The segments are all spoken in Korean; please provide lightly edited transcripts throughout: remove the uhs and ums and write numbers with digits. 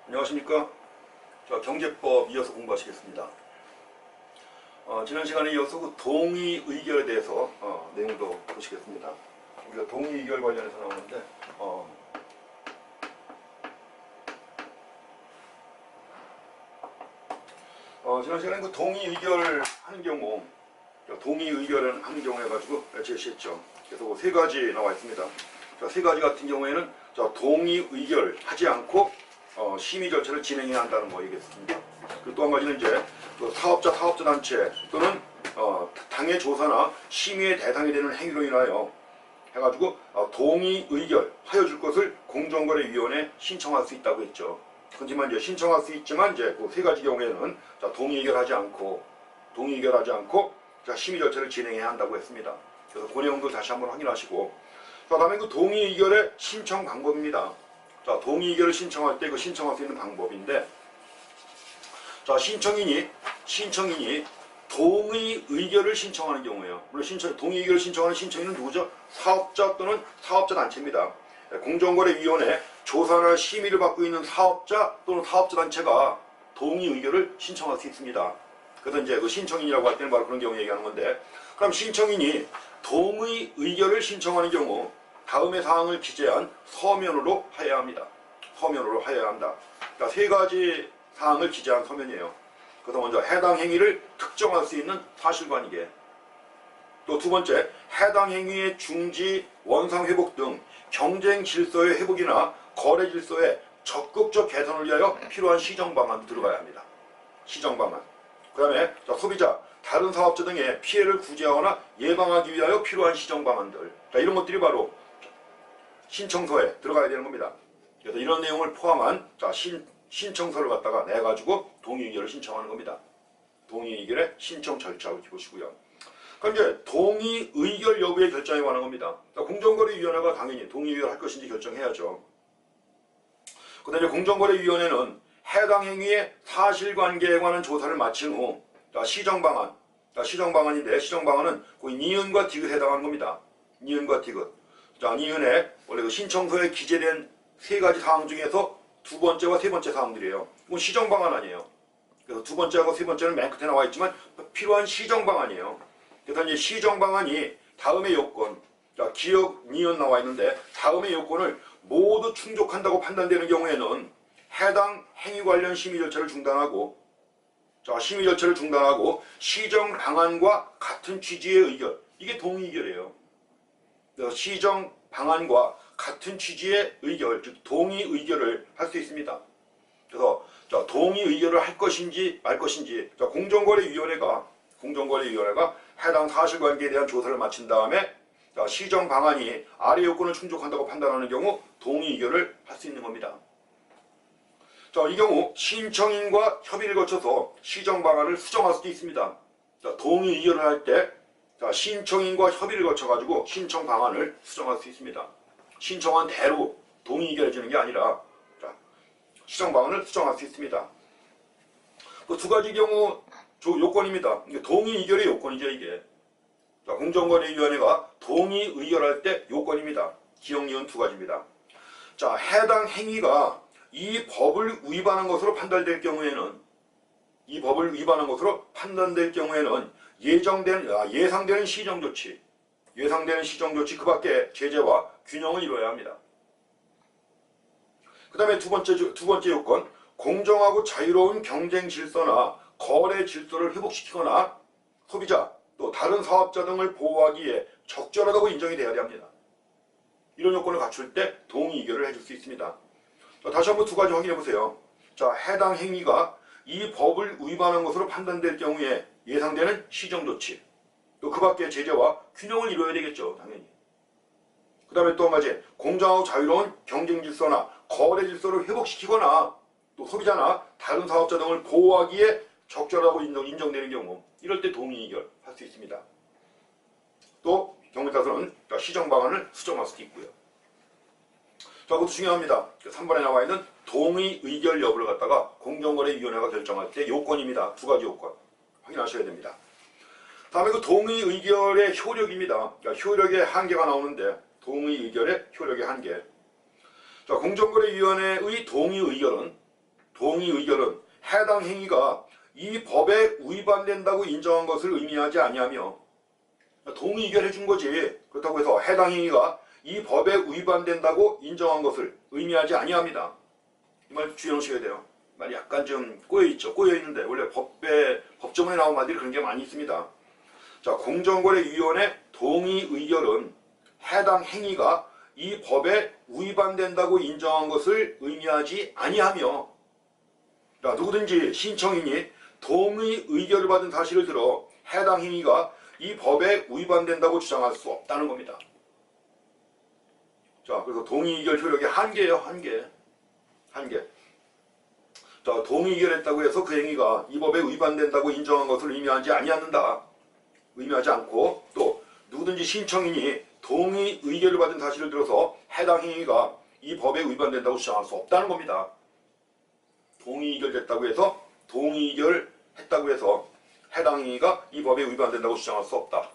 안녕하십니까. 자, 경제법 이어서 공부하시겠습니다. 지난 시간에 이어서 그 동의 의결에 대해서 내용도 보시겠습니다. 우리가 동의 의결 관련해서 나오는데 지난 시간에 그 동의 의결 하는 경우, 동의 의결을 하는 경우 해가지고 제시했죠. 그래서 그 세 가지 나와 있습니다. 자, 세 가지 같은 경우에는 동의 의결 하지 않고 심의 절차를 진행해야 한다는 거 얘기했습니다. 그리고 또 한 가지는 이제 그 사업자단체 또는 당의 조사나 심의의 대상이 되는 행위로 인하여 해가지고 동의 의결 하여 줄 것을 공정거래위원회에 신청할 수 있다고 했죠. 하지만 이제 신청할 수 있지만 이제 그 세 가지 경우에는 동의 의결하지 않고 심의 절차를 진행해야 한다고 했습니다. 그래서 그 내용도 다시 한번 확인하시고, 다음에 그 동의 의결의 신청 방법입니다. 자, 동의 의결을 신청할 때 그 신청할 수 있는 방법인데, 자, 신청인이 동의 의결을 신청하는 경우에요. 물론 동의 의결을 신청하는 신청인은 누구죠? 사업자 또는 사업자 단체입니다. 공정거래위원회 조사나 심의를 받고 있는 사업자 또는 사업자 단체가 동의 의결을 신청할 수 있습니다. 그래서 이제 그 신청인이라고 할 때는 바로 그런 경우 얘기하는 건데, 그럼 신청인이 동의 의결을 신청하는 경우 다음의 사항을 기재한 서면으로 하여야 합니다. 서면으로 하여야 한다. 그러니까 세 가지 사항을 기재한 서면이에요. 그래서 먼저 해당 행위를 특정할 수 있는 사실관계, 또 두 번째 해당 행위의 중지, 원상 회복 등 경쟁 질서의 회복이나 거래 질서의 적극적 개선을 위하여 필요한 시정 방안도 들어가야 합니다. 시정 방안. 그 다음에 소비자, 다른 사업자 등의 피해를 구제하거나 예방하기 위하여 필요한 시정 방안들. 이런 것들이 바로 신청서에 들어가야 되는 겁니다. 그래서 이런 내용을 포함한 신청서를 갖다가 내가지고 동의 의결을 신청하는 겁니다. 동의 의결의 신청 절차를 보시고요. 그럼 이제 동의 의결 여부의 결정에 관한 겁니다. 공정거래위원회가 당연히 동의 의결 할 것인지 결정해야죠. 그다음에 공정거래위원회는 해당 행위의 사실관계에 관한 조사를 마친 후 시정방안, 시정방안인데 시정방안은 그 니은과 디귿에 해당하는 겁니다. 니은과 디귿. 자, 니은에 원래 그 신청서에 기재된 세 가지 사항 중에서 두 번째와 세 번째 사항들이에요. 이건 시정방안 아니에요. 그래서 두 번째하고 세 번째는 맨 끝에 나와 있지만 필요한 시정방안이에요. 그래서 이제 시정방안이 다음의 요건, 자, 기억 니은 나와 있는데 다음의 요건을 모두 충족한다고 판단되는 경우에는 해당 행위 관련 심의 절차를 중단하고, 심의 절차를 중단하고 시정 방안과 같은 취지의 의결, 이게 동의 의결이에요. 그래서 시정 방안과 같은 취지의 의결, 즉 동의 의결을 할 수 있습니다. 그래서 동의 의결을 할 것인지 말 것인지 공정거래위원회가 해당 사실관계에 대한 조사를 마친 다음에 시정 방안이 아래 요건을 충족한다고 판단하는 경우 동의 의결을 할 수 있는 겁니다. 이 경우 신청인과 협의를 거쳐서 시정 방안을 수정할 수도 있습니다. 동의 의결을 할 때 신청인과 협의를 거쳐가지고 신청 방안을 수정할 수 있습니다. 신청한 대로 동의 의결해 주는 게 아니라 시정 방안을 수정할 수 있습니다. 그 두 가지 경우 요건입니다. 동의 의결의 요건이죠, 이게. 공정거래위원회가 동의 의결할 때 요건입니다. 기억 니은 두 가지입니다. 자, 해당 행위가 이 법을 위반한 것으로 판단될 경우에는 예상되는 시정조치 그 밖에 제재와 균형을 이뤄야 합니다. 그 다음에 두 번째 요건, 공정하고 자유로운 경쟁 질서나 거래 질서를 회복시키거나 소비자 또 다른 사업자 등을 보호하기에 적절하다고 인정이 돼야 합니다. 이런 요건을 갖출 때 동의 의결을 해줄 수 있습니다. 다시 한번 두 가지 확인해 보세요. 자, 해당 행위가 이 법을 위반한 것으로 판단될 경우에 예상되는 시정조치, 또 그 밖의 제재와 균형을 이루어야 되겠죠, 당연히. 그 다음에 또 한 가지, 공정하고 자유로운 경쟁 질서나 거래 질서를 회복시키거나 또 소비자나 다른 사업자 등을 보호하기에 적절하고 인정되는 경우, 이럴 때 동의 의결 할 수 있습니다. 또 경우에 따라서는 시정 방안을 수정할 수도 있고요. 자, 그것도 중요합니다. 3번에 나와 있는 동의 의결 여부를 갖다가 공정거래위원회가 결정할 때 요건입니다. 두 가지 요건 확인하셔야 됩니다. 다음에 그 동의 의결의 효력입니다. 효력의 한계가 나오는데, 동의 의결의 효력의 한계. 자, 공정거래위원회의 동의 의결은 동의 의결은 해당 행위가 이 법에 위반된다고 인정한 것을 의미하지 아니하며, 동의 의결 해준 거지. 그렇다고 해서 해당 행위가 이 법에 위반된다고 인정한 것을 의미하지 아니합니다. 이 말 주의하셔야 돼요. 말이 약간 좀 꼬여있죠. 꼬여있는데 원래 법조문에 나온 말들이 그런 게 많이 있습니다. 자, 공정거래위원회 동의 의결은 해당 행위가 이 법에 위반된다고 인정한 것을 의미하지 아니하며, 자, 누구든지 신청인이 동의 의결을 받은 사실을 들어 해당 행위가 이 법에 위반된다고 주장할 수 없다는 겁니다. 자, 그래서 동의 의결 효력이 한계예요. 한계. 자, 동의 의결했다고 해서 그 행위가 이 법에 위반된다고 인정한 것을 의미하지 아니한다. 의미하지 않고, 또 누구든지 신청인이 동의 의결을 받은 사실을 들어서 해당 행위가 이 법에 위반된다고 주장할 수 없다는 겁니다. 동의 의결됐다고 해서, 동의 의결 했다고 해서 해당 행위가 이 법에 위반된다고 주장할 수 없다.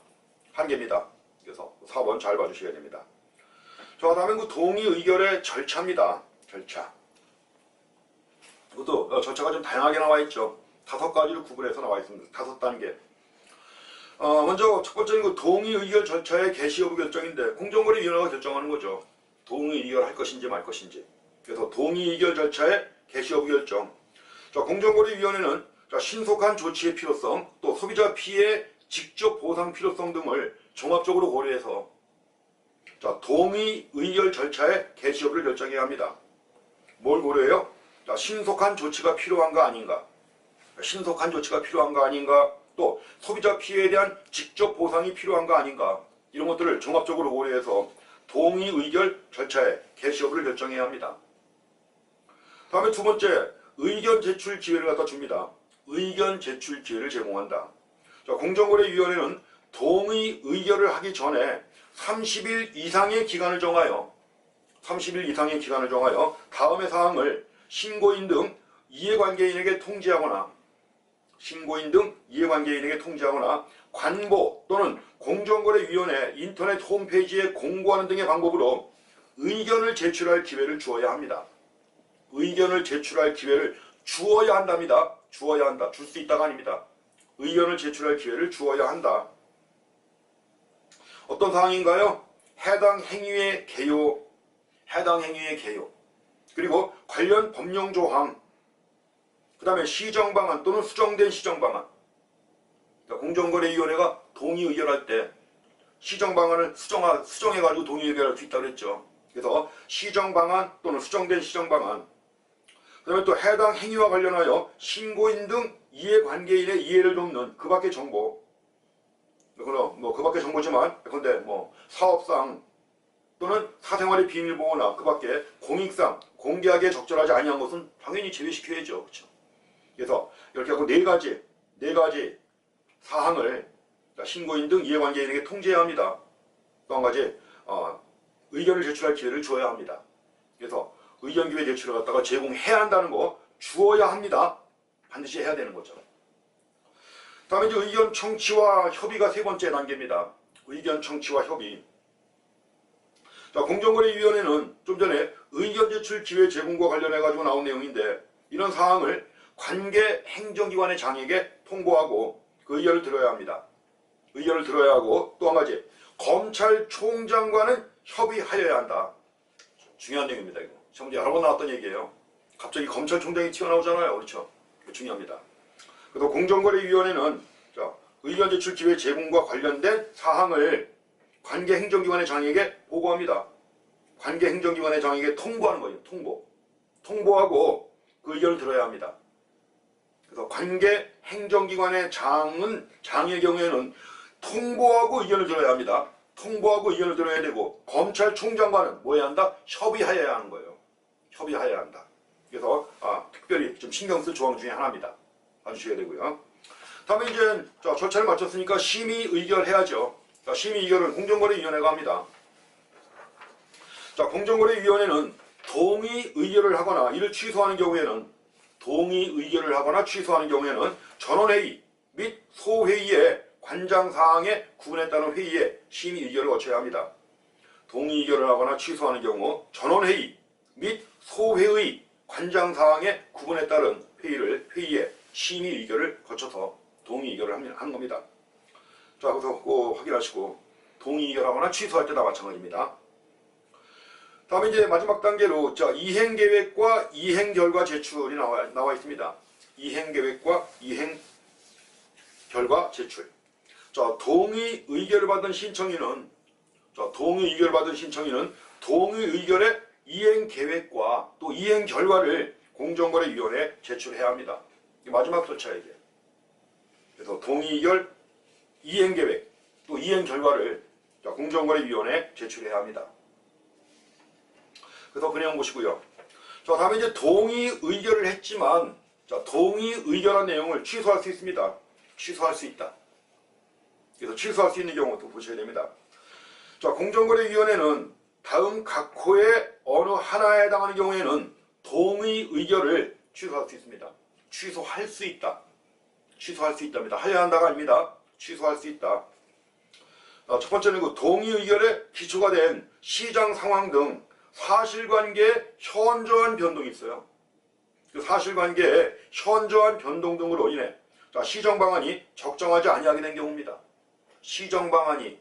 한계입니다. 그래서 4번 잘 봐주셔야 됩니다. 자, 다음에 그 동의 의결의 절차입니다. 절차. 이것도 절차가 좀 다양하게 나와 있죠. 5가지를 구분해서 나와 있습니다. 5단계. 먼저 첫 번째는 그 동의 의결 절차의 개시 여부 결정인데, 공정거래위원회가 결정하는 거죠. 동의 의결할 것인지 말 것인지. 그래서 동의 의결 절차의 개시 여부 결정. 자, 공정거래위원회는 신속한 조치의 필요성, 또 소비자 피해 직접 보상 필요성 등을 종합적으로 고려해서, 자, 동의 의결 절차의 개시 여부를 결정해야 합니다. 뭘 고려해요? 자, 신속한 조치가 필요한가 아닌가, 신속한 조치가 필요한가 아닌가, 또 소비자 피해에 대한 직접 보상이 필요한가 아닌가, 이런 것들을 종합적으로 고려해서 동의 의결 절차의 개시 여부를 결정해야 합니다. 다음에 두 번째, 의견 제출 기회를 갖다 줍니다. 의견 제출 기회를 제공한다. 자, 공정거래위원회는 동의 의결을 하기 전에 30일 이상의 기간을 정하여, 30일 이상의 기간을 정하여 다음의 사항을 신고인 등 이해관계인에게 통지하거나, 신고인 등 이해관계인에게 통지하거나 관보 또는 공정거래위원회 인터넷 홈페이지에 공고하는 등의 방법으로 의견을 제출할 기회를 주어야 합니다. 의견을 제출할 기회를 주어야 한답니다. 주어야 한다. 줄 수 있다가 아닙니다. 의견을 제출할 기회를 주어야 한다. 어떤 사항인가요? 해당 행위의 개요, 해당 행위의 개요, 그리고 관련 법령 조항, 그 다음에 시정방안 또는 수정된 시정방안. 그러니까 공정거래위원회가 동의 의결할 때 시정방안을 수정해가지고 동의 의결할 수 있다고 그랬죠. 그래서 시정방안 또는 수정된 시정방안, 그 다음에 또 해당 행위와 관련하여 신고인 등 이해관계인의 이해를 돕는 그 밖의 정보, 그 밖의 정보지만, 근데 사업상 또는 사생활의 비밀보호나 그 밖에 공익상 공개하기에 적절하지 아니한 것은 당연히 제외시켜야죠. 그렇죠? 그래서 이렇게 하고 네 가지 사항을 신고인 등 이해관계인에게 통지해야 합니다. 또 한 가지, 의견을 제출할 기회를 주어야 합니다. 그래서 의견 기회 제출을 갖다가 제공해야 한다는 거 주어야 합니다. 반드시 해야 되는 거죠. 다음에 이제 의견 청취와 협의가 세 번째 단계입니다. 의견 청취와 협의. 자, 공정거래위원회는 좀 전에 의견 제출 기회 제공과 관련해 가지고 나온 내용인데, 이런 사항을 관계 행정기관의 장에게 통보하고 그 의견을 들어야 합니다. 의견을 들어야 하고, 또 한 가지, 검찰총장과는 협의하여야 한다. 중요한 내용입니다. 이거 시험문제 여러 번 나왔던 얘기예요. 갑자기 검찰총장이 튀어나오잖아요. 그렇죠? 중요합니다. 그래서 공정거래위원회는 의견 제출 기회 제공과 관련된 사항을 관계 행정기관의 장에게 보고합니다. 관계 행정기관의 장에게 통보하는 거예요. 통보하고 그 의견을 들어야 합니다. 그래서 관계 행정기관의 장의 경우에는 통보하고 의견을 들어야 합니다. 통보하고 의견을 들어야 되고, 검찰총장과는 뭐 해야 한다? 협의하여야 하는 거예요. 협의하여야 한다. 그래서 특별히 좀 신경 쓸 조항 중에 하나입니다. 봐주셔야 되고요. 다음에 이제 절차를 마쳤으니까 심의 의결해야죠. 자, 심의 의결은 공정거래위원회가 합니다. 자, 공정거래위원회는 동의 의결을 하거나 이를 취소하는 경우에는, 동의 의결을 하거나 취소하는 경우에는 전원회의 및 소회의의 관장사항의 구분에 따른 회의에 심의 의결을 거쳐야 합니다. 동의 의결을 하거나 취소하는 경우 전원회의 및 소회의 관장사항의 구분에 따른 회의에 심의 의결을 거쳐서 동의 의결을 하는 겁니다. 자, 그래서 꼭 확인하시고 동의 의결하거나 취소할 때 다 마찬가지입니다. 다음에 이제 마지막 단계로 이행 계획과 이행 결과 제출이 나와 있습니다. 이행 계획과 이행 결과 제출. 자, 동의 의결을 받은 신청인은 동의 의결의 이행 계획과 또 이행 결과를 공정거래위원회에 제출해야 합니다. 마지막 절차예요, 이게. 그래서 동의 의결, 이행 계획, 또 이행 결과를 공정거래위원회에 제출해야 합니다. 그래서 그 내용 보시고요. 자, 다음에 이제 동의 의결을 했지만, 동의 의결한 내용을 취소할 수 있습니다. 취소할 수 있다. 그래서 취소할 수 있는 경우도 보셔야 됩니다. 자, 공정거래위원회는 다음 각 호의 어느 하나에 해당하는 경우에는 동의 의결을 취소할 수 있습니다. 취소할 수 있다. 취소할 수 있답니다. 하여야 한다가 아닙니다. 취소할 수 있다. 첫 번째는 그 동의 의결에 기초가 된 시장 상황 등 사실관계에 현저한 변동이 있어요. 그 사실관계에 현저한 변동 등으로 인해 시정 방안이 적정하지 아니하게 된 경우입니다. 시정 방안은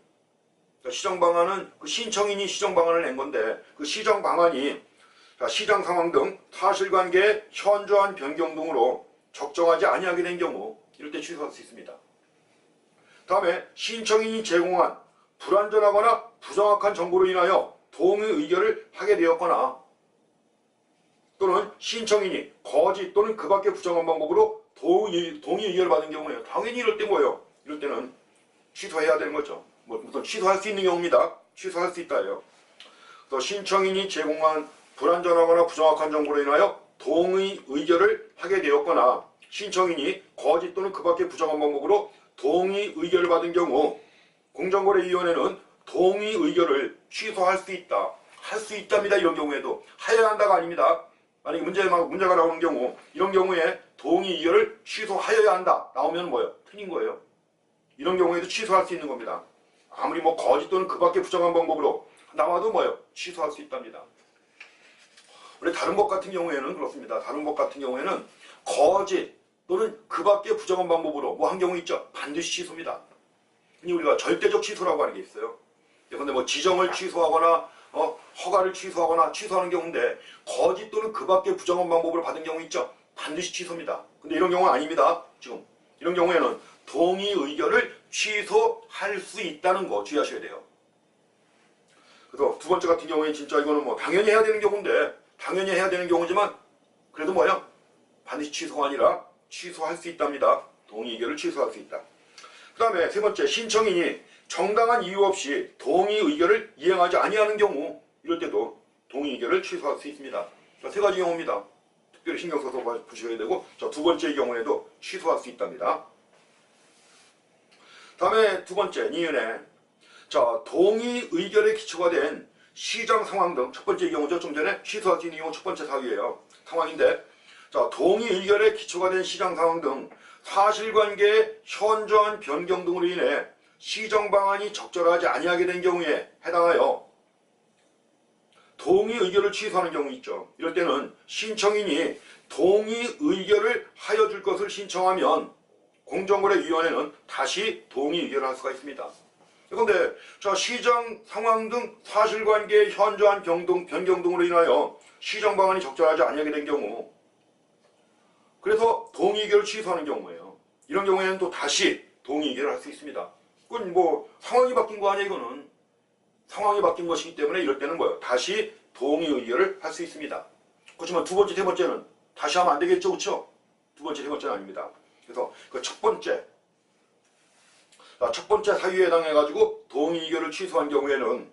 그 신청인이 시정 방안을 낸 건데 그 시정 방안이 시장 상황 등 사실관계의 현저한 변경 등으로 적정하지 아니하게 된 경우 이럴 때 취소할 수 있습니다. 다음에 신청인이 제공한 불완전하거나 부정확한 정보로 인하여 동의 의결을 하게 되었거나 또는 신청인이 거짓 또는 그 밖의 부정한 방법으로 동의 의결을 받은 경우에요. 당연히 이럴 때 뭐예요? 이럴 때는 취소해야 되는 거죠. 무슨 취소할 수 있는 경우입니다. 취소할 수 있다예요. 또 신청인이 제공한 불완전하거나 부정확한 정보로 인하여 동의 의결을 하게 되었거나 신청인이 거짓 또는 그 밖의 부정한 방법으로 동의 의결을 받은 경우 공정거래위원회는 동의 의결을 취소할 수 있다. 할 수 있답니다. 이런 경우에도 하여야 한다가 아닙니다. 만약에 문제가 나오는 경우 이런 경우에 동의 의결을 취소하여야 한다. 나오면 뭐예요? 틀린 거예요. 이런 경우에도 취소할 수 있는 겁니다. 아무리 거짓 또는 그 밖의 부정한 방법으로 나와도 뭐예요? 취소할 수 있답니다. 원래 다른 법 같은 경우에는 그렇습니다. 다른 법 같은 경우에는 거짓 또는 그 밖의 부정한 방법으로 한 경우 있죠. 반드시 취소입니다. 우리가 절대적 취소라고 하는 게 있어요. 그런데 지정을 취소하거나 허가를 취소하거나 취소하는 경우인데 거짓 또는 그 밖의 부정한 방법으로 받은 경우 있죠. 반드시 취소입니다. 근데 이런 경우는 아닙니다. 지금 이런 경우에는 동의 의결을 취소할 수 있다는 거 주의하셔야 돼요. 그래서 두 번째 같은 경우에 진짜 이거는 당연히 해야 되는 경우인데 당연히 해야 되는 경우지만 그래도 반드시 취소가 아니라 취소할 수 있답니다. 동의 의결을 취소할 수 있다. 그 다음에 세 번째, 신청인이 정당한 이유 없이 동의 의결을 이행하지 아니하는 경우 이럴 때도 동의 의결을 취소할 수 있습니다. 세 가지 경우입니다. 특별히 신경 써서 보셔야 되고 두 번째 경우에도 취소할 수 있답니다. 다음에 두 번째, 니은에 동의 의결에 기초가 된 시장 상황 등 첫 번째 경우죠. 좀 전에 취소할 수 있는 경우 첫 번째 상황인데 동의 의결에 기초가 된 시장 상황 등 사실관계의 현저한 변경 등으로 인해 시정 방안이 적절하지 아니하게 된 경우에 해당하여 동의 의결을 취소하는 경우 있죠. 이럴 때는 신청인이 동의 의결을 하여 줄 것을 신청하면 공정거래위원회는 다시 동의 의결을 할 수가 있습니다. 그런데 시장 상황 등 사실관계의 현저한 변경 등으로 인하여 시정 방안이 적절하지 아니하게 된 경우 그래서 동의 의결을 취소하는 경우예요. 이런 경우에는 또 다시 동의 의결을 할 수 있습니다. 그건 상황이 바뀐 거 아니에요, 이거는. 상황이 바뀐 것이기 때문에 이럴 때는 다시 동의 의결을 할 수 있습니다. 그렇지만 두 번째, 세 번째는 다시 하면 안 되겠죠, 그렇죠? 두 번째, 세 번째는 아닙니다. 그래서 그 첫 번째 사유에 해당해가지고 동의 의결을 취소한 경우에는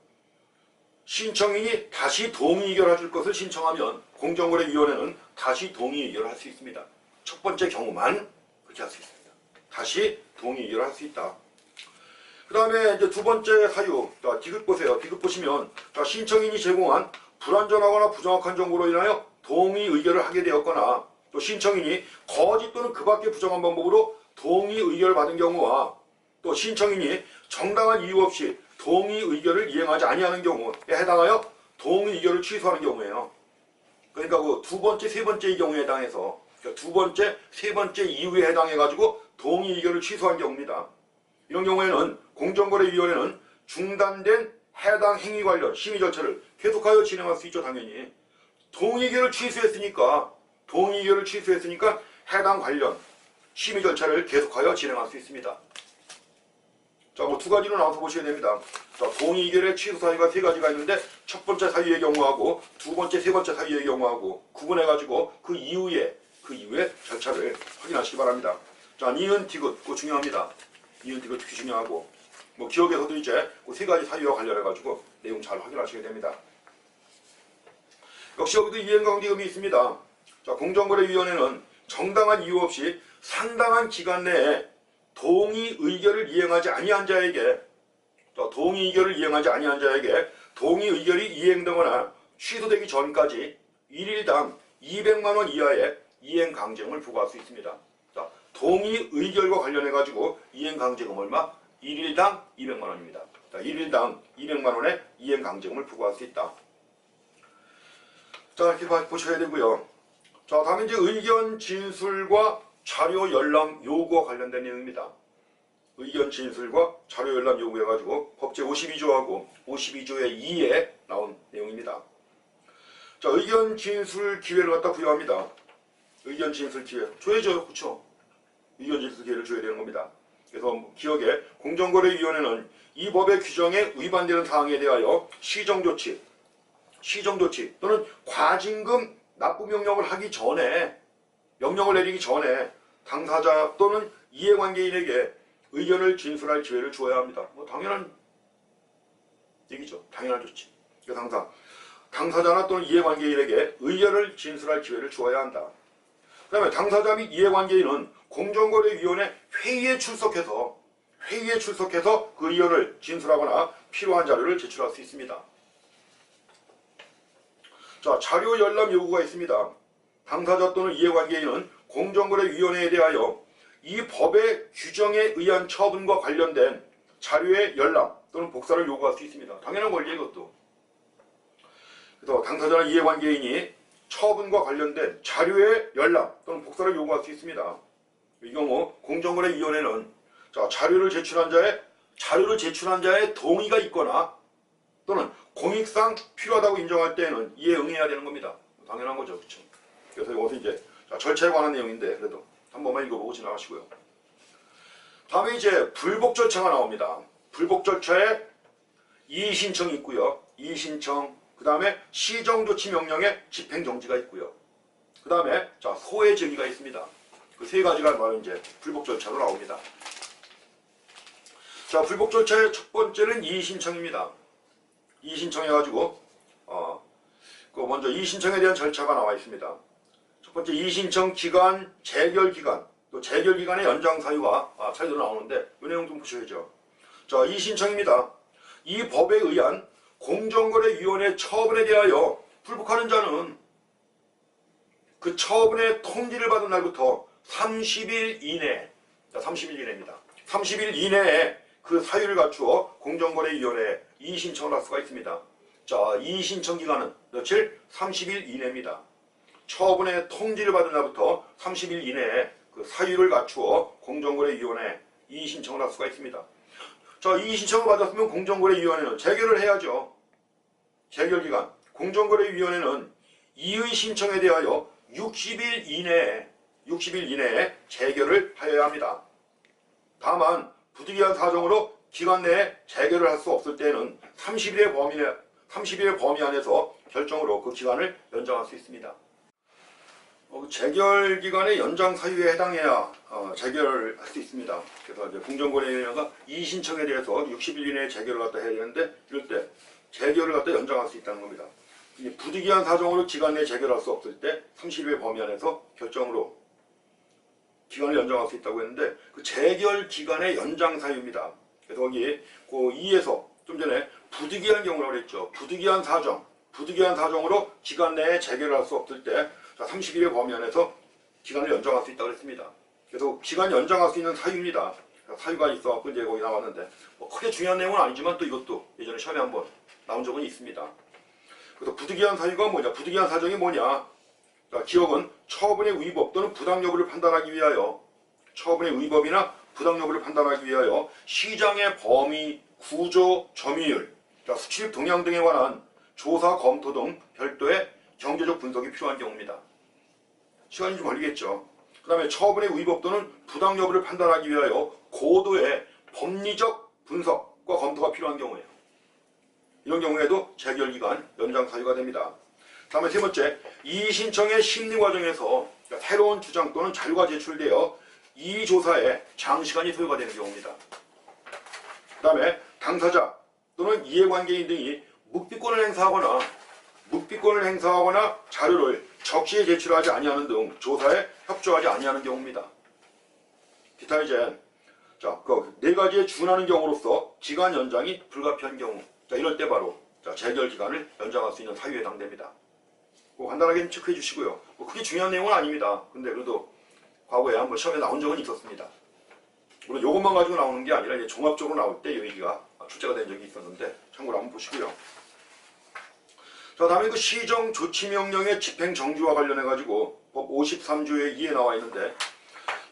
신청인이 다시 동의 의결을 해줄 것을 신청하면 공정거래위원회는 다시 동의 의결을 할 수 있습니다. 첫 번째 경우만 그렇게 할 수 있습니다. 다시 동의 의결을 할 수 있다. 그 다음에 이제 두 번째 사유, 디귿 보세요. 디귿 보시면 신청인이 제공한 불완전하거나 부정확한 정보로 인하여 동의 의결을 하게 되었거나 또 신청인이 거짓 또는 그 밖의 부정한 방법으로 동의 의결을 받은 경우와 또 신청인이 정당한 이유 없이 동의 의결을 이행하지 아니하는 경우에 해당하여 동의 의결을 취소하는 경우예요. 그러니까 그 두 번째, 세 번째의 경우에 해당해서 그러니까 두 번째, 세 번째 이후에 해당해가지고 동의 의결을 취소한 경우입니다. 이런 경우에는 공정거래위원회는 중단된 해당 행위 관련 심의 절차를 계속하여 진행할 수 있죠, 당연히. 동의 의결을 취소했으니까 해당 관련 심의 절차를 계속하여 진행할 수 있습니다. 자, 뭐 두 가지로 나눠서 보셔야 됩니다. 자, 동의 의결의 취소 사유가 세 가지가 있는데 첫 번째 사유의 경우하고 두 번째, 세 번째 사유의 경우하고 구분해가지고 그 이후에 절차를 확인하시기 바랍니다. 자, 니은, 디귿, 그거 중요합니다. 니은, 디귿 특히 중요하고 뭐 기억에서도 이제 그 세 가지 사유와 관련해가지고 내용 잘 확인하셔야 됩니다. 역시 여기도 이행관계금이 있습니다. 자, 공정거래위원회는 정당한 이유 없이 상당한 기간 내에 동의 의결을 이행하지 아니한 자에게 동의 의결이 이행되거나 취소되기 전까지 1일당 200만원 이하의 이행강제금을 부과할 수 있습니다. 자, 동의 의결과 관련해가지고 이행강제금 얼마? 1일당 200만원입니다. 자, 1일당 200만원의 이행강제금을 부과할 수 있다. 자, 이렇게 보셔야 되고요. 자, 다음에 이제 의견 진술과 자료 열람 요구와 관련된 내용입니다. 의견 진술과 자료 열람 요구해가지고 법제 52조하고 52조의 2에 나온 내용입니다. 자, 의견 진술 기회를 갖다 부여합니다. 의견 진술 기회 줘야죠, 그렇죠? 의견 진술 기회를 줘야 되는 겁니다. 그래서 기억에 공정거래위원회는 이 법의 규정에 위반되는 사항에 대하여 시정조치 또는 과징금 납부 명령을 하기 전에 명령을 내리기 전에 당사자 또는 이해관계인에게 의견을 진술할 기회를 주어야 합니다. 뭐 당연한 얘기죠. 당연한 조치. 그래서 당사자나 또는 이해관계인에게 의견을 진술할 기회를 주어야 한다. 그 다음에 당사자 및 이해관계인은 공정거래위원회 회의에 출석해서 그 의견을 진술하거나 필요한 자료를 제출할 수 있습니다. 자, 자료 열람 요구가 있습니다. 당사자 또는 이해관계인은 공정거래위원회에 대하여 이 법의 규정에 의한 처분과 관련된 자료의 열람 또는 복사를 요구할 수 있습니다. 당연한 권리예요, 이것도. 그래서 당사자나 이해관계인이 처분과 관련된 자료의 열람 또는 복사를 요구할 수 있습니다. 이 경우 공정거래위원회는 자, 자료를 제출한 자의 동의가 있거나 또는 공익상 필요하다고 인정할 때에는 이에 응해야 되는 겁니다. 당연한 거죠, 그렇죠? 그래서 이것은 이제 절차에 관한 내용인데 그래도 한 번만 읽어보고 지나가시고요. 다음에 이제 불복 절차가 나옵니다. 불복 절차에 이의신청이 있고요. 이의신청, 그 다음에 시정조치 명령에 집행정지가 있고요. 그 다음에 자, 소외 증의가 있습니다. 그 세 가지가 바로 이제 불복 절차로 나옵니다. 자, 불복 절차의 첫 번째는 이의신청입니다. 이의신청해가지고 그 먼저 이의신청에 대한 절차가 나와 있습니다. 첫 번째 이의신청 기간, 재결 기간, 또 재결 기간의 연장 사유가 차례로 나오는데 이 내용 좀 보셔야죠. 자, 이의신청입니다. 이 법에 의한 공정거래위원회 처분에 대하여 불복하는 자는 그 처분의 통지를 받은 날부터 30일 이내, 30일 이내입니다. 30일 이내에 그 사유를 갖추어 공정거래위원회에 이의신청을 할 수가 있습니다. 자, 이의신청 기간은 며칠? 30일 이내입니다. 처분의 통지를 받은 날부터 30일 이내에 그 사유를 갖추어 공정거래위원회에 이의신청을 할 수가 있습니다. 자, 이의신청을 받았으면 공정거래위원회는 재결을 해야죠. 재결기간. 공정거래위원회는 이의신청에 대하여 60일 이내에 재결을 하여야 합니다. 다만 부득이한 사정으로 기간 내에 재결을 할 수 없을 때에는 30일의 범위 안에서 결정으로 그 기간을 연장할 수 있습니다. 재결 기간의 연장 사유에 해당해야 재결을 할 수 있습니다. 그래서 이제 공정거래위원회가 이의신청에 대해서 60일 이내에 재결을 갖다 해야 되는데 이럴 때 재결을 갖다 연장할 수 있다는 겁니다. 부득이한 사정으로 기간 내에 재결할 수 없을 때 30일의 범위 안에서 결정으로 기간을 연장할 수 있다고 했는데 그 재결 기간의 연장 사유입니다. 그래서 거기 그 2에서 좀 전에 부득이한 경우라고 했죠. 부득이한 사정으로 기간 내에 재결을 할 수 없을 때 30일의 범위 안에서 기간을 연장할 수 있다고 했습니다. 그래서 기간 연장할 수 있는 사유입니다. 사유가 있어갖고 이제 거기 나왔는데 크게 중요한 내용은 아니지만 또 이것도 예전에 시험에 한번 나온 적은 있습니다. 그래서 부득이한 사유가 뭐냐? 부득이한 사정이 뭐냐? 자, 기억은 처분의 위법 또는 부당 여부를 판단하기 위하여 처분의 위법이나 부당 여부를 판단하기 위하여 시장의 범위, 구조, 점유율, 자, 수출입 동향 등에 관한 조사, 검토 등 별도의 경제적 분석이 필요한 경우입니다. 시간이 좀 걸리겠죠. 그 다음에 처분의 위법 또는 부당 여부를 판단하기 위하여 고도의 법리적 분석과 검토가 필요한 경우에요. 이런 경우에도 재결기간 연장 사유가 됩니다. 다음에 세 번째, 이의 신청의 심리 과정에서 새로운 주장 또는 자료가 제출되어 이의 조사에 장시간이 소요가 되는 경우입니다. 그 다음에 당사자 또는 이해관계인 등이 묵비권을 행사하거나 자료를 적시에 제출하지 아니하는 등 조사에 협조하지 아니하는 경우입니다. 기타 이제 그 네 가지에 준하는 경우로서 기간 연장이 불가피한 경우, 자, 이럴 때 바로 재결 기간을 연장할 수 있는 사유에 해당됩니다. 간단하게 체크해 주시고요. 그게 중요한 내용은 아닙니다. 근데 그래도 과거에 한번 시험에 나온 적은 있었습니다. 물론 이것만 가지고 나오는 게 아니라 이제 종합적으로 나올 때 이 얘기가 출제가 된 적이 있었는데 참고로 한번 보시고요. 자, 다음에 그 시정조치명령의 집행정지와 관련해 가지고 법 53조의 2에 나와 있는데,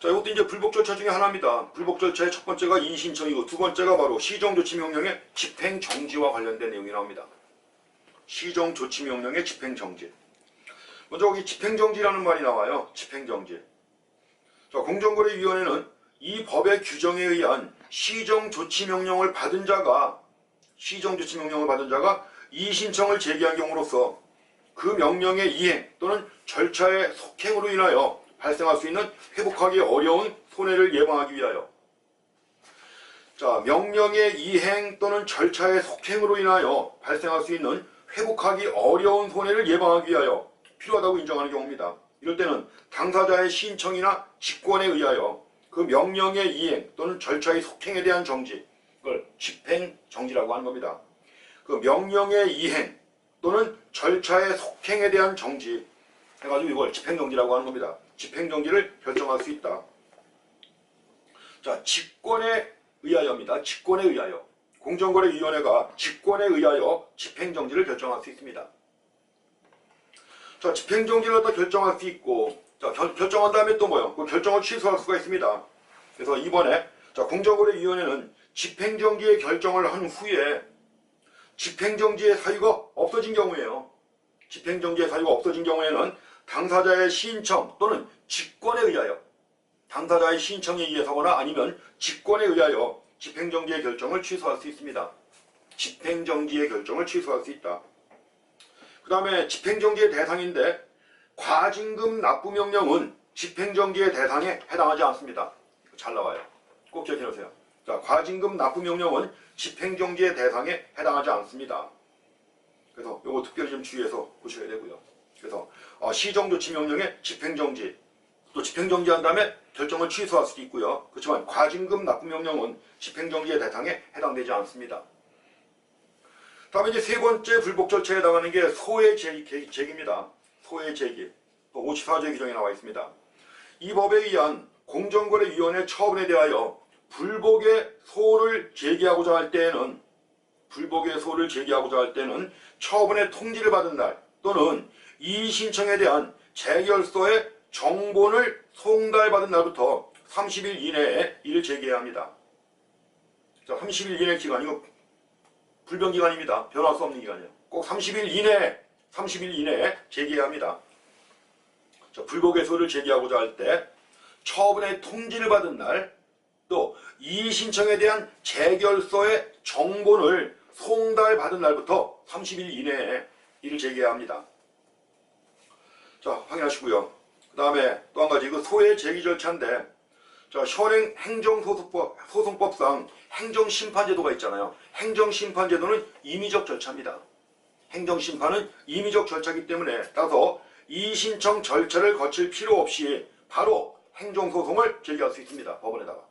자, 이것도 이제 불복 절차 중에 하나입니다. 불복 절차의 첫 번째가 이의신청이고 두 번째가 바로 시정조치명령의 집행정지와 관련된 내용이 나옵니다. 시정조치명령의 집행정지. 먼저 여기 집행정지라는 말이 나와요. 집행정지. 자, 공정거래위원회는 이 법의 규정에 의한 시정조치명령을 받은 자가 이의신청을 제기한 경우로서 그 명령의 이행 또는 절차의 속행으로 인하여 발생할 수 있는 회복하기 어려운 손해를 예방하기 위하여, 자, 명령의 이행 또는 절차의 속행으로 인하여 발생할 수 있는 회복하기 어려운 손해를 예방하기 위하여 필요하다고 인정하는 경우입니다. 이럴 때는 당사자의 신청이나 직권에 의하여 그 명령의 이행 또는 절차의 속행에 대한 정지, 그걸 집행정지라고 하는 겁니다. 그 명령의 이행 또는 절차의 속행에 대한 정지 해가지고 이걸 집행정지라고 하는 겁니다. 집행정지를 결정할 수 있다. 자, 직권에 의하여입니다. 직권에 의하여. 공정거래위원회가 직권에 의하여 집행정지를 결정할 수 있습니다. 자, 집행정지를 갖다 결정할 수 있고, 자, 결정한 다음에 또 뭐요? 그 결정을 취소할 수가 있습니다. 그래서 이번에, 자, 공정거래위원회는 집행정지의 결정을 한 후에 집행정지의 사유가 없어진 경우에요. 집행정지의 사유가 없어진 경우에는 당사자의 신청 또는 직권에 의하여, 당사자의 신청에 의해서거나 아니면 직권에 의하여 집행정지의 결정을 취소할 수 있습니다. 집행정지의 결정을 취소할 수 있다. 그 다음에 집행정지의 대상인데 과징금 납부명령은 집행정지의 대상에 해당하지 않습니다. 잘 나와요. 꼭 기억해 놓으세요. 자, 과징금 납부명령은 집행정지의 대상에 해당하지 않습니다. 그래서 이거 특별히 좀 주의해서 보셔야 되고요. 그래서 시정조치명령의 집행정지, 또 집행정지한 다음에 결정을 취소할 수도 있고요. 그렇지만 과징금 납부명령은 집행정지의 대상에 해당되지 않습니다. 다음에 이제 세 번째 불복 절차에 해당하는 게 소의 제기입니다. 소의 제기. 54조의 규정에 나와 있습니다. 이 법에 의한 공정거래위원회 처분에 대하여 불복의 소를 제기하고자 할 때에는 처분의 통지를 받은 날 또는 이의 신청에 대한 재결서의 정본을 송달받은 날부터 30일 이내에 이를 제기해야 합니다. 자, 30일 이내 기간이고 불변기간입니다. 변할 수 없는 기간이에요. 꼭 30일 이내에 제기해야 합니다. 자, 불복의 소를 제기하고자 할 때 처분의 통지를 받은 날, 또 이의 신청에 대한 재결서의 정본을 송달받은 날부터 30일 이내에 이를 제기해야 합니다. 자, 확인하시고요. 그 다음에 또 한 가지, 그 소의 제기 절차인데, 자, 현행 행정소송법상 행정심판제도가 있잖아요. 행정심판제도는 임의적 절차입니다. 행정심판은 임의적 절차이기 때문에 따라서 이의신청 절차를 거칠 필요 없이 바로 행정소송을 제기할 수 있습니다. 법원에다가.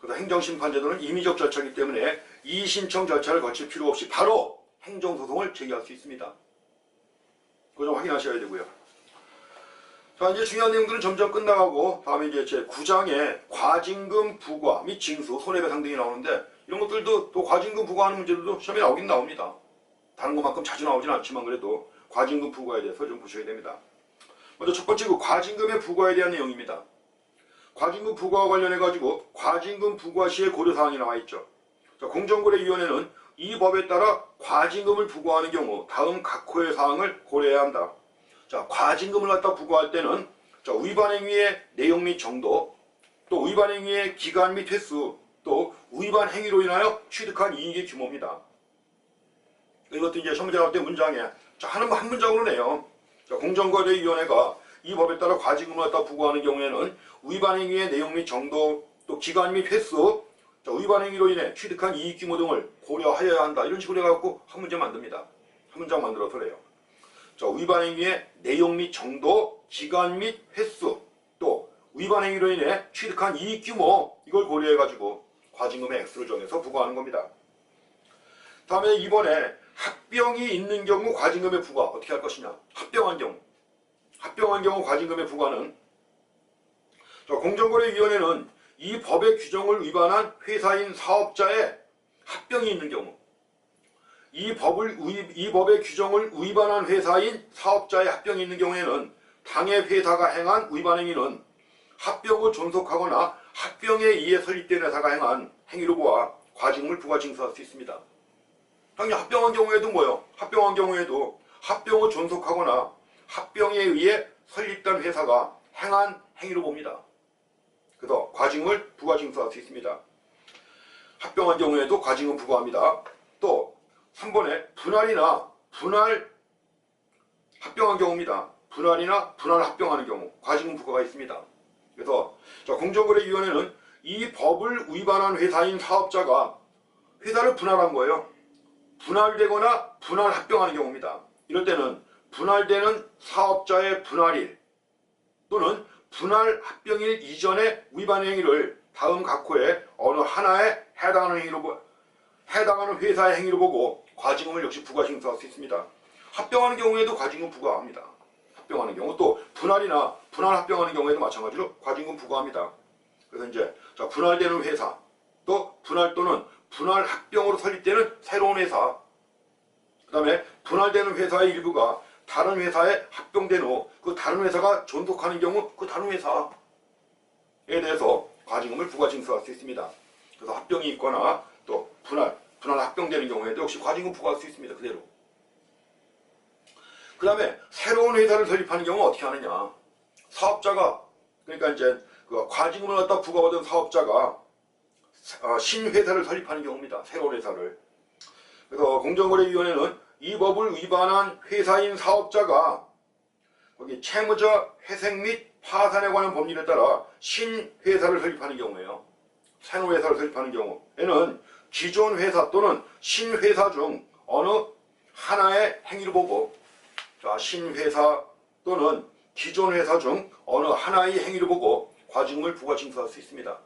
그래서 행정심판제도는 임의적 절차이기 때문에 이의신청 절차를 거칠 필요 없이 바로 행정소송을 제기할 수 있습니다. 그거 좀 확인하셔야 되고요. 자, 이제 중요한 내용들은 점점 끝나가고 다음에 이제 제 9장에 과징금 부과 및 징수, 손해배상 등이 나오는데 이런 것들도 또 과징금 부과하는 문제들도 시험에 나오긴 나옵니다. 다른 것만큼 자주 나오진 않지만 그래도 과징금 부과에 대해서 좀 보셔야 됩니다. 먼저 첫 번째 그 과징금의 부과에 대한 내용입니다. 과징금 부과와 관련해 가지고 과징금 부과 시의 고려사항이 나와 있죠. 자, 공정거래위원회는 이 법에 따라 과징금을 부과하는 경우 다음 각 호의 사항을 고려해야 한다. 자, 과징금을 갖다 부과할 때는 자, 위반 행위의 내용 및 정도, 또 위반 행위의 기간 및 횟수, 또 위반 행위로 인하여 취득한 이익의 규모입니다. 이것도 이제 시험문제 나올 때 문장에 한 문장으로 내요. 자, 공정거래위원회가 이 법에 따라 과징금을 갖다 부과하는 경우에는 위반 행위의 내용 및 정도, 또 기간 및 횟수, 자, 위반 행위로 인해 취득한 이익 규모 등을 고려하여야 한다. 이런 식으로 해갖고 한 문제 만듭니다. 한 문장 만들어서 그래요. 자, 위반 행위의 내용 및 정도, 기간 및 횟수, 또 위반 행위로 인해 취득한 이익 규모, 이걸 고려해가지고 과징금의 액수를 정해서 부과하는 겁니다. 다음에 이번에 합병이 있는 경우 과징금의 부과 어떻게 할 것이냐. 합병한 경우 과징금의 부과는 자, 공정거래위원회는 이 법의 규정을 위반한 회사인 사업자의 합병이 있는 경우, 이 법의 규정을 위반한 회사인 사업자의 합병이 있는 경우에는 당해 회사가 행한 위반 행위는 합병을 존속하거나 합병에 의해 설립된 회사가 행한 행위로 보아 과징금을 부과 징수할 수 있습니다. 당연히 합병한 경우에도 뭐요? 합병한 경우에도 합병을 존속하거나 합병에 의해 설립된 회사가 행한 행위로 봅니다. 그래서 과징금을 부과 징수할 수 있습니다. 합병한 경우에도 과징금 부과합니다. 또 3번에 분할이나 분할 합병한 경우입니다. 분할이나 분할 합병하는 경우 과징금 부과가 있습니다. 그래서 공정거래위원회는 이 법을 위반한 회사인 사업자가 회사를 분할한 거예요. 분할되거나 분할 합병하는 경우입니다. 이럴 때는 분할되는 사업자의 분할일 또는 분할 합병일 이전의 위반 행위를 다음 각 호의 어느 하나에 해당하는 회사의 행위로 보고 과징금을 역시 부과 징수할 수 있습니다. 합병하는 경우에도 과징금 부과합니다. 합병하는 경우 또 분할이나 분할 합병하는 경우에도 마찬가지로 과징금 부과합니다. 그래서 이제 분할되는 회사, 또 분할 또는 분할 합병으로 설립되는 새로운 회사, 그 다음에 분할되는 회사의 일부가 다른 회사에 합병된 후 그 다른 회사가 존속하는 경우 그 다른 회사에 대해서 과징금을 부과 징수할 수 있습니다. 그래서 합병이 있거나 또 분할 합병되는 경우에도 역시 과징금 부과할 수 있습니다. 그대로. 그 다음에 새로운 회사를 설립하는 경우 어떻게 하느냐. 사업자가, 그러니까 이제 그 과징금을 갖다 부과받은 사업자가 신회사를 설립하는 경우입니다. 새로운 회사를. 그래서 공정거래위원회는 이 법을 위반한 회사인 사업자가 거기 채무자 회생 및 파산에 관한 법률에 따라 신회사를 설립하는 경우에요. 새로운 회사를 설립하는 경우에는 기존 회사 또는 신회사 중 어느 하나의 행위를 보고, 자, 신회사 또는 기존 회사 중 어느 하나의 행위를 보고 과징금을 부과 징수할 수 있습니다.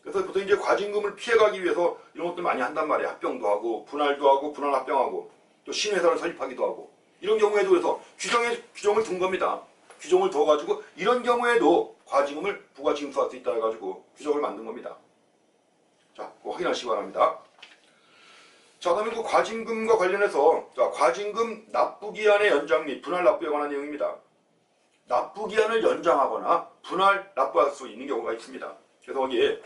그래서 보통 이제 과징금을 피해가기 위해서 이런 것들 많이 한단 말이에요. 합병도 하고 분할도 하고 분할 합병하고 또 신회사를 설립하기도 하고, 이런 경우에도 그래서 규정을 둔 겁니다. 규정을 둬가지고 이런 경우에도 과징금을 부과 징수할 수 있다 해가지고 규정을 만든 겁니다. 자, 그거 확인하시기 바랍니다. 자, 다음에 그 과징금과 관련해서 과징금 납부기한의 연장 및 분할 납부에 관한 내용입니다. 납부기한을 연장하거나 분할 납부할 수 있는 경우가 있습니다. 그래서 거기에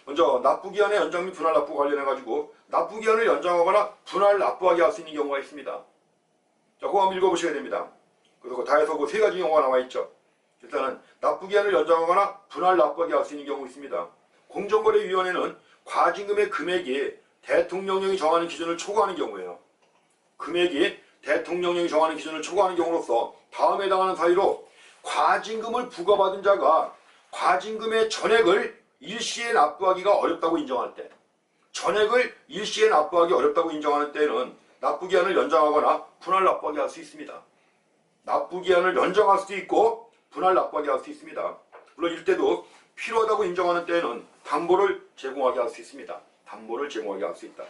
먼저 납부기한의 연장 및 분할 납부 관련해가지고 납부기한을 연장하거나 분할 납부하게 할 수 있는 경우가 있습니다. 자, 그거 한번 읽어보셔야 됩니다. 그래서 다해서 그 세 가지 경우가 나와 있죠. 일단은 납부기한을 연장하거나 분할 납부하게 할 수 있는 경우 있습니다. 공정거래위원회는 과징금의 금액이 대통령령이 정하는 기준을 초과하는 경우예요. 금액이 대통령령이 정하는 기준을 초과하는 경우로서 다음에 해당하는 사유로 과징금을 부과받은 자가 과징금의 전액을 일시에 납부하기가 어렵다고 인정할 때, 전액을 일시에 납부하기 어렵다고 인정하는 때는 납부기한을 연장하거나 분할 납부하게 할 수 있습니다. 납부기한을 연장할 수도 있고 분할 납부하게 할 수 있습니다. 물론 이때도 필요하다고 인정하는 때에는 담보를 제공하게 할 수 있습니다. 담보를 제공하게 할 수 있다.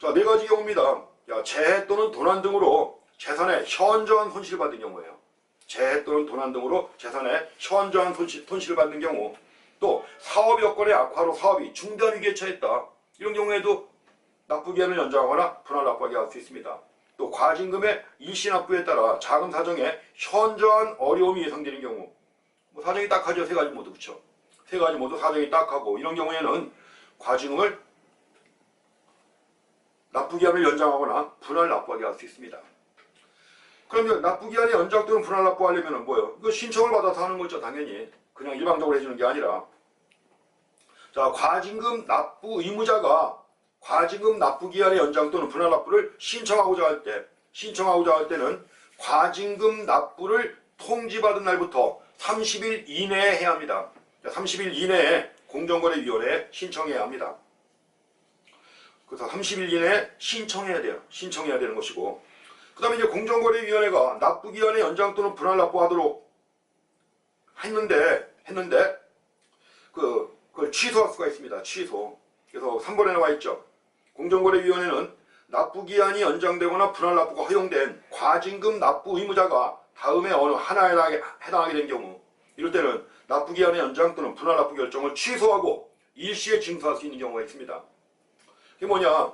자, 네 가지 경우입니다. 재해 또는 도난 등으로 재산에 현저한 손실을 받은 경우예요. 재해 또는 도난 등으로 재산에 현저한 손실을 받는 경우, 또 사업 여건의 악화로 사업이 중단 위기에 처했다. 이런 경우에도 납부기한을 연장하거나 분할 납부하게 할 수 있습니다. 또 과징금의 일시 납부에 따라 자금 사정에 현저한 어려움이 예상되는 경우, 뭐 사정이 딱하죠. 세 가지 모두. 그렇죠. 세 가지 모두 사정이 딱하고, 이런 경우에는 과징금을 납부기한을 연장하거나 분할 납부하게 할 수 있습니다. 그러면 납부기한의 연장 또는 분할 납부하려면 뭐예요? 이거 신청을 받아서 하는 거죠. 당연히. 그냥 일방적으로 해주는 게 아니라. 자, 과징금 납부 의무자가 과징금 납부기한의 연장 또는 분할 납부를 신청하고자 할 때는 과징금 납부를 통지받은 날부터 30일 이내에 해야 합니다. 30일 이내에 공정거래위원회에 신청해야 합니다. 그래서 30일 이내에 신청해야 돼요. 신청해야 되는 것이고, 그 다음에 이제 공정거래위원회가 납부기한의 연장 또는 분할 납부하도록 했는데 그걸 취소할 수가 있습니다. 취소. 그래서 3번에 나와 있죠. 공정거래위원회는 납부기한이 연장되거나 분할 납부가 허용된 과징금 납부 의무자가 다음에 어느 하나에 해당하게 된 경우, 이럴 때는 납부기한의 연장 또는 분할 납부 결정을 취소하고 일시에 징수할 수 있는 경우가 있습니다. 그게 뭐냐?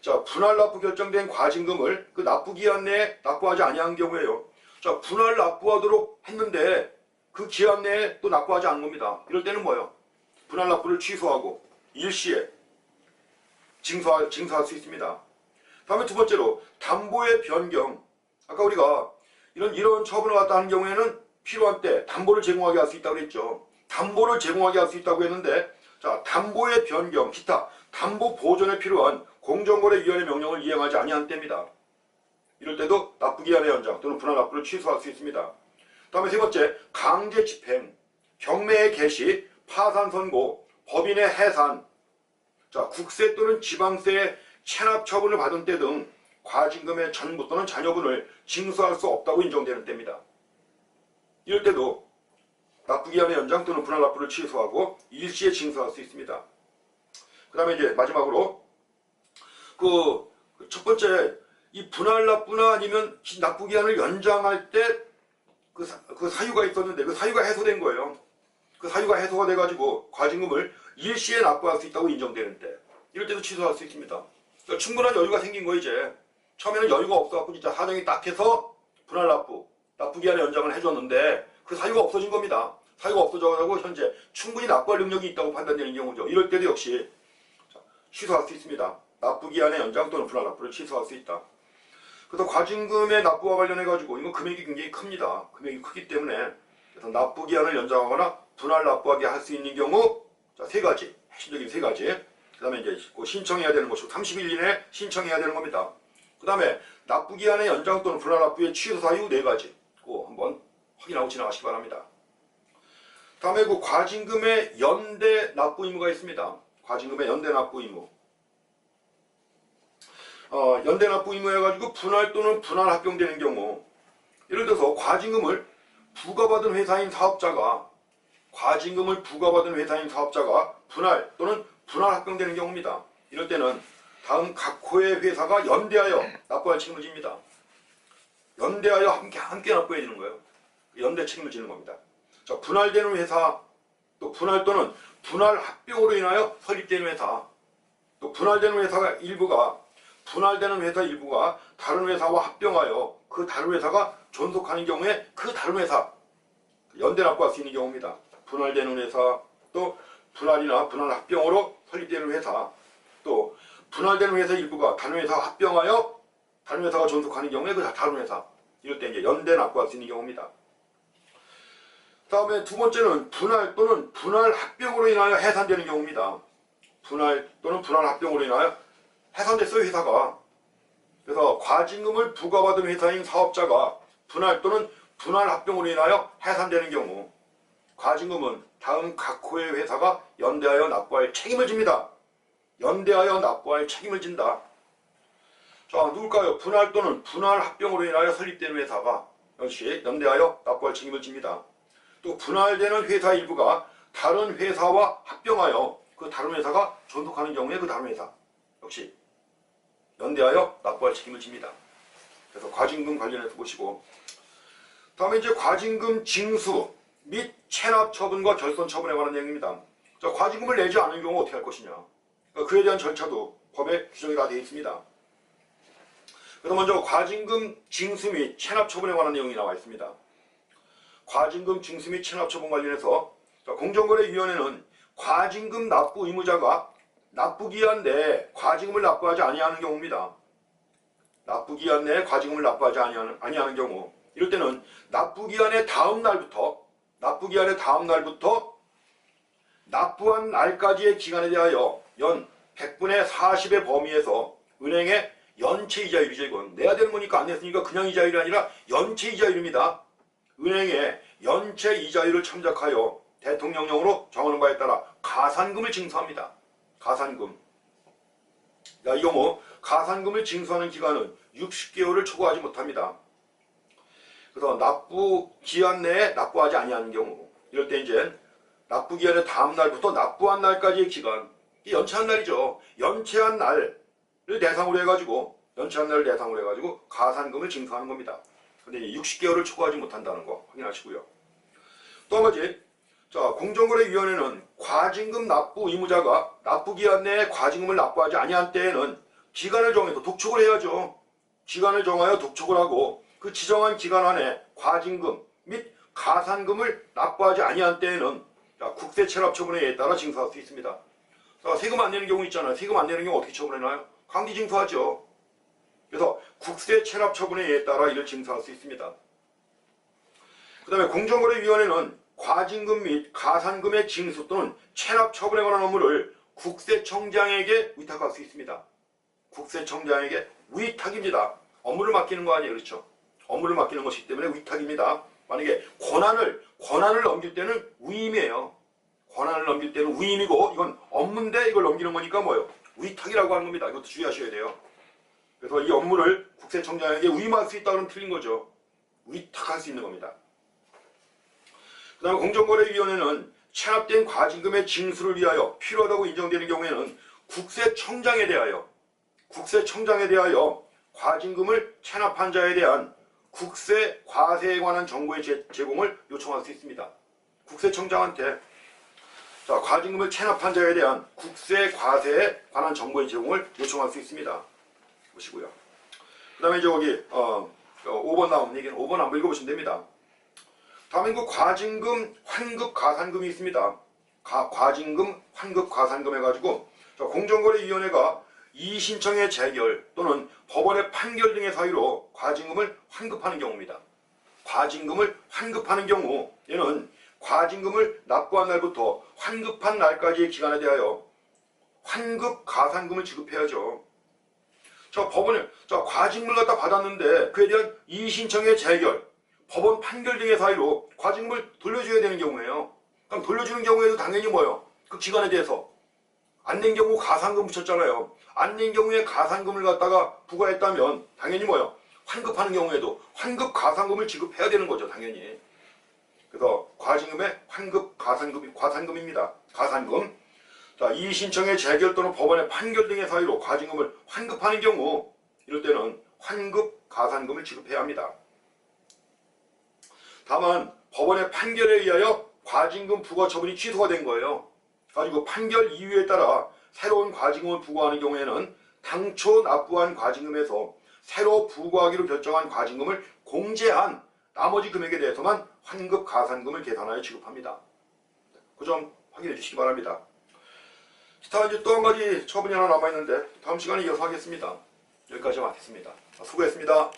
자, 분할 납부 결정된 과징금을 그 납부기한 내에 납부하지 아니한 경우에요. 자, 분할 납부하도록 했는데 그 기한 내에 또 납부하지 않은 겁니다. 이럴 때는 뭐예요? 분할 납부를 취소하고 일시에 징수할 수 있습니다. 다음에 두 번째로 담보의 변경. 아까 우리가 이런 처분을 갖다 하는 경우에는 필요한 때 담보를 제공하게 할 수 있다고 했죠. 담보를 제공하게 할 수 있다고 했는데, 자, 담보의 변경, 기타 담보 보존에 필요한 공정거래위원회 명령을 이행하지 아니한 때입니다. 이럴 때도 납부기한의 연장 또는 분할 납부를 취소할 수 있습니다. 다음에 세 번째, 강제 집행, 경매의 개시, 파산 선고, 법인의 해산, 자, 국세 또는 지방세의 체납 처분을 받은 때 등 과징금의 전부 또는 잔여분을 징수할 수 없다고 인정되는 때입니다. 이럴 때도 납부기한의 연장 또는 분할 납부를 취소하고 일시에 징수할 수 있습니다. 그 다음에 이제 마지막으로 첫 번째, 이 분할 납부나 아니면 납부기한을 연장할 때 그 사유가 있었는데 그 사유가 해소된 거예요. 그 사유가 해소가 돼가지고 과징금을 일시에 납부할 수 있다고 인정되는데, 이럴 때도 취소할 수 있습니다. 그러니까 충분한 여유가 생긴 거. 이제 처음에는 여유가 없어갖고 진짜 사정이 딱해서 분할 납부기한의 연장을 해줬는데 그 사유가 없어진 겁니다. 사유가 없어져가지고 현재 충분히 납부할 능력이 있다고 판단되는 경우죠. 이럴 때도 역시 취소할 수 있습니다. 납부기한의 연장 또는 분할 납부를 취소할 수 있다. 그래서 과징금의 납부와 관련해가지고 이건 금액이 굉장히 큽니다. 금액이 크기 때문에, 그래서 납부기한을 연장하거나 분할 납부하게 할 수 있는 경우, 자, 세 가지, 핵심적인 세 가지. 그 다음에 이제 신청해야 되는 것이고 30일 이내에 신청해야 되는 겁니다. 그 다음에 납부기한의 연장 또는 분할 납부의 취소 사유 네 가지. 그거 한번 확인하고 지나가시기 바랍니다. 다음에 그 과징금의 연대 납부 의무가 있습니다. 과징금의 연대 납부 의무. 연대 납부 의무 해가지고 분할 또는 분할 합병되는 경우, 예를 들어서 과징금을 부과받은 회사인 사업자가 분할 또는 분할 합병되는 경우입니다. 이럴 때는 다음 각 호의 회사가 연대하여 납부할 책임을 집니다. 연대하여 함께 납부해야 되는 거예요. 연대 책임을 지는 겁니다. 자, 분할되는 회사, 또 분할 또는 분할 합병으로 인하여 설립되는 회사, 또 분할되는 회사 일부가 다른 회사와 합병하여 그 다른 회사가 존속하는 경우에 그 다른 회사, 연대 납부할 수 있는 경우입니다. 분할되는 회사, 또 분할이나 분할 합병으로 설립되는 회사, 또 분할되는 회사 일부가 다른 회사와 합병하여 다른 회사가 존속하는 경우에 그 다른 회사, 이럴 때 이제 연대 납부할 수 있는 경우입니다. 다음에 두 번째는 분할 또는 분할 합병으로 인하여 해산되는 경우입니다. 분할 또는 분할 합병으로 인하여 해산됐어요, 회사가. 그래서 과징금을 부과받은 회사인 사업자가 분할 또는 분할 합병으로 인하여 해산되는 경우, 과징금은 다음 각 호의 회사가 연대하여 납부할 책임을 집니다. 연대하여 납부할 책임을 진다. 자, 누굴까요? 분할 또는 분할 합병으로 인하여 설립되는 회사가 역시 연대하여 납부할 책임을 집니다. 또 분할되는 회사 일부가 다른 회사와 합병하여 그 다른 회사가 존속하는 경우에 그 다른 회사 역시 연대하여 납부할 책임을 집니다. 그래서 과징금 관련해서 보시고, 다음에 이제 과징금 징수 및 체납 처분과 결손 처분에 관한 내용입니다. 자, 과징금을 내지 않은 경우 어떻게 할 것이냐. 그에 대한 절차도 법에 규정이 다 되어 있습니다. 그래서 먼저 과징금 징수 및 체납 처분에 관한 내용이 나와 있습니다. 과징금 징수 및 체납 처분 관련해서 공정거래위원회는 과징금 납부 의무자가 납부기한 내에 과징금을 납부하지 아니하는 경우입니다. 납부기한 내에 과징금을 납부하지 아니하는 경우, 이럴 때는 납부기한의 다음 날부터 납부한 날까지의 기간에 대하여 연 100분의 40의 범위에서 은행의 연체 이자율이죠. 이건 내야 되는 거니까 안 냈으니까 그냥 이자율이 아니라 연체 이자율입니다. 은행의 연체 이자율을 참작하여 대통령령으로 정하는 바에 따라 가산금을 징수합니다. 가산금. 이 경우 가산금을 징수하는 기간은 60개월을 초과하지 못합니다. 그래서 납부기한 내에 납부하지 아니하는 경우, 이럴 때 이제 납부기한의 다음 날부터 납부한 날까지의 기간, 연체한 날이죠. 연체한 날을 대상으로 해가지고 가산금을 징수하는 겁니다. 근데 60개월을 초과하지 못한다는 거 확인하시고요. 또 한 가지, 공정거래위원회는 과징금 납부 의무자가 납부기한 내에 과징금을 납부하지 아니한 때에는 기간을 정해서 독촉을 해야죠. 기간을 정하여 독촉을 하고 그 지정한 기간 안에 과징금 및 가산금을 납부하지 아니한 때에는 국세 체납 처분에 따라 징수할 수 있습니다. 세금 안 내는 경우 있잖아요. 세금 안 내는 경우 어떻게 처분해나요? 강제 징수하죠. 그래서 국세 체납 처분에 따라 이를 징수할 수 있습니다. 그 다음에 공정거래위원회는 과징금 및 가산금의 징수 또는 체납 처분에 관한 업무를 국세청장에게 위탁할 수 있습니다. 국세청장에게 위탁입니다. 업무를 맡기는 거 아니에요. 그렇죠? 업무를 맡기는 것이기 때문에 위탁입니다. 만약에 권한을 넘길 때는 위임이에요. 권한을 넘길 때는 위임이고, 이건 업무인데 이걸 넘기는 거니까 뭐예요? 위탁이라고 하는 겁니다. 이것도 주의하셔야 돼요. 그래서 이 업무를 국세청장에게 위임할 수 있다고는 틀린 거죠. 위탁할 수 있는 겁니다. 그 다음에 공정거래위원회는 체납된 과징금의 징수를 위하여 필요하다고 인정되는 경우에는 국세청장에 대하여 과징금을 체납한 자에 대한 국세 과세에 관한 정보의 제공을 요청할 수 있습니다. 국세청장한테 과징금을 체납한 자에 대한 국세 과세에 관한 정보의 제공을 요청할 수 있습니다. 보시고요. 그 다음에 저기 5번 나온 얘기는 5번 한번 읽어보시면 됩니다. 다음에 그 과징금, 환급, 가산금이 있습니다. 과징금, 환급, 가산금 해가지고 공정거래위원회가 이의신청의 재결 또는 법원의 판결 등의 사유로 과징금을 환급하는 경우입니다. 과징금을 환급하는 경우, 얘는 과징금을 납부한 날부터 환급한 날까지의 기간에 대하여 환급, 가산금을 지급해야죠. 법원에 과징금을 갖다 받았는데 그에 대한 이의신청의 재결, 법원 판결 등의 사유로 과징금을 돌려줘야 되는 경우예요. 그럼 돌려주는 경우에도 당연히 뭐예요? 그 기간에 대해서 안 낸 경우 가산금 붙였잖아요. 안 낸 경우에 가산금을 갖다가 부과했다면 당연히 뭐예요? 환급하는 경우에도 환급 가산금을 지급해야 되는 거죠. 당연히. 그래서 과징금의 환급 가산금입니다. 가산금. 이의신청의 재결 또는 법원의 판결 등의 사유로 과징금을 환급하는 경우, 이럴 때는 환급 가산금을 지급해야 합니다. 다만 법원의 판결에 의하여 과징금 부과 처분이 취소가 된 거예요. 가지고 판결 이유에 따라 새로운 과징금을 부과하는 경우에는 당초 납부한 과징금에서 새로 부과하기로 결정한 과징금을 공제한 나머지 금액에 대해서만 환급 가산금을 계산하여 지급합니다. 그 점 확인해 주시기 바랍니다. 기타 이제 또 한 가지 처분이 하나 남아있는데 다음 시간에 이어서 하겠습니다. 여기까지 마치겠습니다. 수고했습니다.